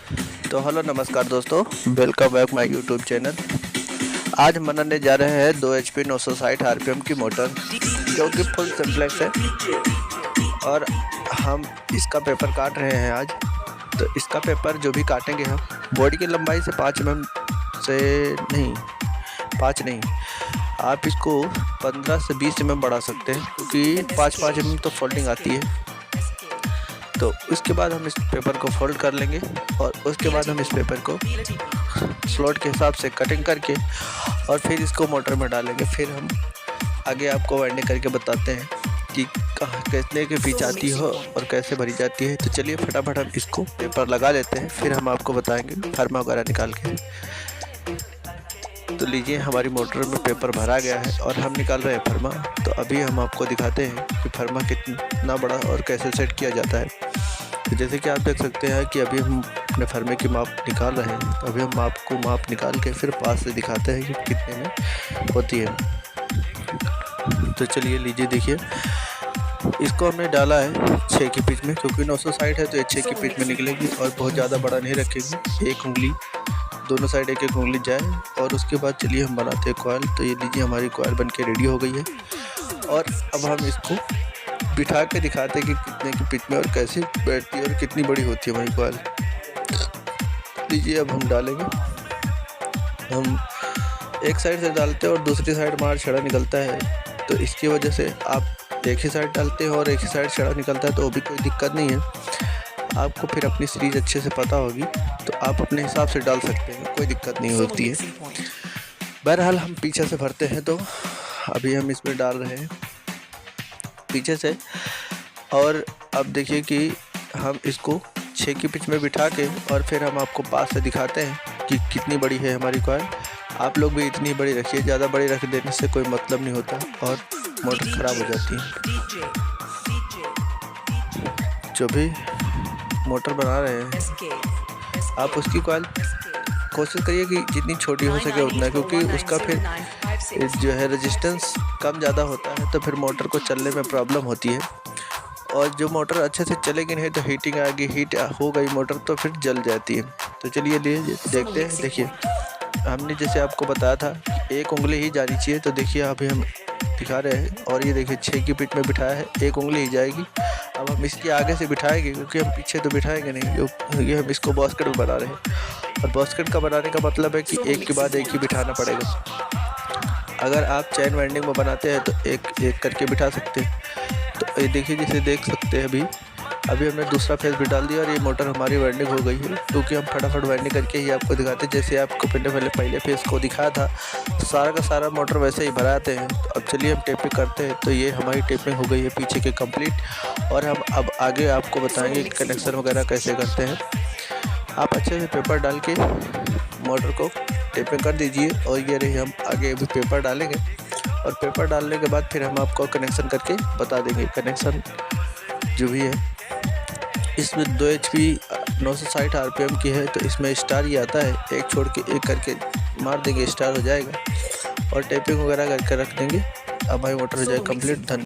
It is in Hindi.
तो हेलो नमस्कार दोस्तों, welcome back my YouTube channel. आज हम बनाने जा रहे हैं 2 HP 960 RPM की मोटर, जो कि फुल सिंप्लेक्स है। और हम इसका पेपर काट रहे हैं आज। तो इसका पेपर जो भी काटेंगे हम, बॉडी की लंबाई से 5 mm से नहीं, 5 नहीं, आप इसको 15 से 20 mm बढ़ा सकते हैं, क्योंकि 5-5 mm तो फोल्डिंग आती है। तो उसके बाद हम इस पेपर को फोल्ड कर लेंगे और उसके बाद हम इस पेपर को स्लॉट के हिसाब से कटिंग करके और फिर इसको मोटर में डालेंगे। फिर हम आगे आपको वाइंडिंग करके बताते हैं कि कितने के बीच आती हो और कैसे भरी जाती है। तो चलिए फटाफट हम इसको पेपर लगा लेते हैं, फिर हम आपको बताएंगे फर्मा वगैरह निकाल के। तो लीजिए, हमारी मोटर में पेपर भरा गया है और हम निकाल रहे हैं फर्मा। तो अभी हम आपको दिखाते हैं कि फर्मा कितना बड़ा और कैसे सेट किया जाता है। तो जैसे कि आप देख सकते हैं कि अभी हम अपने फर्मे की माप निकाल रहे हैं। तो अभी हम आपको माप निकाल के फिर पास से दिखाते हैं कि कितने में होती है। तो चलिए लीजिए, देखिए, इसको हमने डाला है 6 की पिच में, क्योंकि 960 है तो ये 6 की पिच में निकलेगी और बहुत ज़्यादा बड़ा नहीं रखेंगे। एक उंगली दोनों साइड एक उंगली जाए। और उसके बाद चलिए हम बनाते हैं कॉइल। तो ये लीजिए, हमारी कॉइल बन के रेडी हो गई है। और अब हम इसको बिठा के दिखाते हैं कि कितने की पिच में और कैसे बैठती है और कितनी बड़ी होती है हमारी कॉइल। लीजिए, अब हम डालेंगे। हम एक साइड से डालते हैं और दूसरी साइड हमारा छड़ा निकलता है। तो इसकी वजह से आप एक ही साइड डालते हो और एक ही साइड छड़ा निकलता है, तो वो भी कोई दिक्कत नहीं है। आपको फिर अपनी सीरीज अच्छे से पता होगी तो आप अपने हिसाब से डाल सकते हैं, कोई दिक्कत नहीं होती है। बहरहाल हम पीछे से भरते हैं। तो अभी हम इसमें डाल रहे हैं पीछे से। और अब देखिए कि हम इसको 6 की पिच में बिठा के और फिर हम आपको पास से दिखाते हैं कि कितनी बड़ी है हमारी कॉइल। आप लोग भी इतनी बड़ी रखिए, ज़्यादा बड़ी रख देने से कोई मतलब नहीं होता और मोटर ख़राब हो जाती है। जो भी मोटर बना रहे हैं आप उसकी कॉइल कोशिश करिए कि जितनी छोटी हो सके उतना, क्योंकि उसका फिर जो है रेजिस्टेंस कम ज़्यादा होता है, तो फिर मोटर को चलने में प्रॉब्लम होती है। और जो मोटर अच्छे से चलेगी नहीं तो हीटिंग आएगी, हीट हो गई मोटर तो फिर जल जाती है। तो चलिए देखते हैं। देखिए, हमने जैसे आपको बताया था कि एक उंगली ही जानी चाहिए। तो देखिए, अभी हम दिखा रहे हैं और ये देखिए 6 की पिच में बिठाया है, एक उंगली ही जाएगी। अब हम इसके आगे से बिठाएंगे, क्योंकि हम पीछे तो बिठाएंगे नहीं, क्योंकि हम इसको बास्केट में बना रहे हैं। और बास्केट का बनाने का मतलब है कि एक के बाद एक ही बिठाना पड़ेगा। अगर आप चैन वाइंडिंग में बनाते हैं तो एक एक करके बिठा सकते हैं। तो ये देखिए, जिसे देख सकते हैं अभी हमने दूसरा फेस भी डाल दिया और ये मोटर हमारी वाइंडिंग हो गई है, क्योंकि हम फटाफट वाइंडिंग करके ही आपको दिखाते हैं। जैसे आपको पहले फेस को दिखाया था, सारा का सारा मोटर वैसे ही भराते हैं। तो अब चलिए हम टेपिंग करते हैं। तो ये हमारी टेपिंग हो गई है पीछे के कंप्लीट। और हम अब आगे आपको बताएंगे कि कनेक्शन वगैरह कैसे करते हैं। आप अच्छे से पेपर डाल के मोटर को टेपिंग कर दीजिए। और ये रही, हम आगे भी पेपर डालेंगे और पेपर डालने के बाद फिर हम आपको कनेक्शन करके बता देंगे। कनेक्शन जो भी है, इसमें 2 HP 960 RPM की है, तो इसमें स्टार ही आता है। एक छोड़ के एक करके मार देंगे, स्टार हो जाएगा। और टेपिंग वगैरह करके रख देंगे। अब हमारी मोटर हो जाए कंप्लीट। धन्यवाद।